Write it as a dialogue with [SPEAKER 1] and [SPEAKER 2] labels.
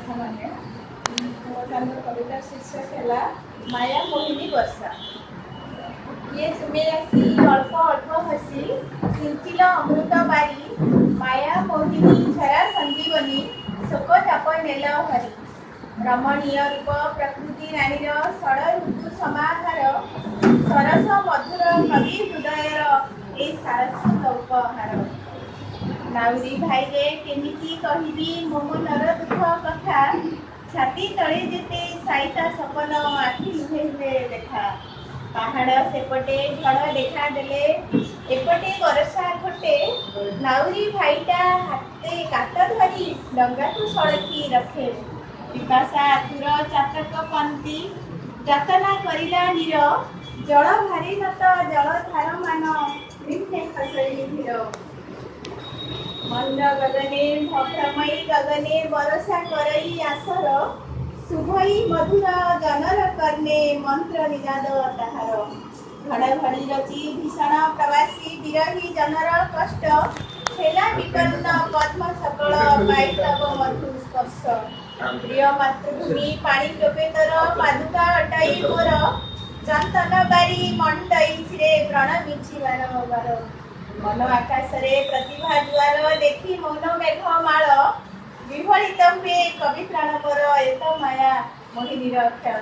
[SPEAKER 1] मैंने कविता शीर्षक है माया मोहिनी वर्षा। ये तुम्हें आसी अल्प अल्प हसी सिंचिल अमृत बारी माया मोहिनी झरा संजीवनी शोक चाप नेल हरी रमणीय रूप प्रकृति रानीर षड़ ऋतु समाहार सरस मधुर कवि हृदयर ए सारस्वत उपहार नाउरी भाई रे केमिति कहिबी मो मनर दुख कथा छाती तले जेते साइता सपन आखि लुहे लुहे देखा पहाड़ सेपटे झड़ देखा देले एपटे बरसा घटे नाउरी भाईटा हाथे काट धरी डंगा को सड़की रखे पिपासा आतुर चातक पंती जातना करिला नीर जल भारी नत जल धार मान निम्ने खसई धीर मंद गगने भ्रमयी गगने बरसा करई आसर शुभई मधुर जनर कर्णे मंत्र निनाद ताहार घड़घड़ी रची भीषण प्रवासी विरही जनर कष्ट छेला विपन्न पद्म सकल पाई तब मधु स्पर्श प्रिय मातृभूमि पाणी टोपे तर पादुका अटाई मोर चंदन बारी मंडई सिरे प्रणमिछि बारंबार मन आकाश रे प्रतिभा द्वार देखी मौन मेघ माल विभलित हुए कवि प्राण पर एक माया मोहिनी अक्षर।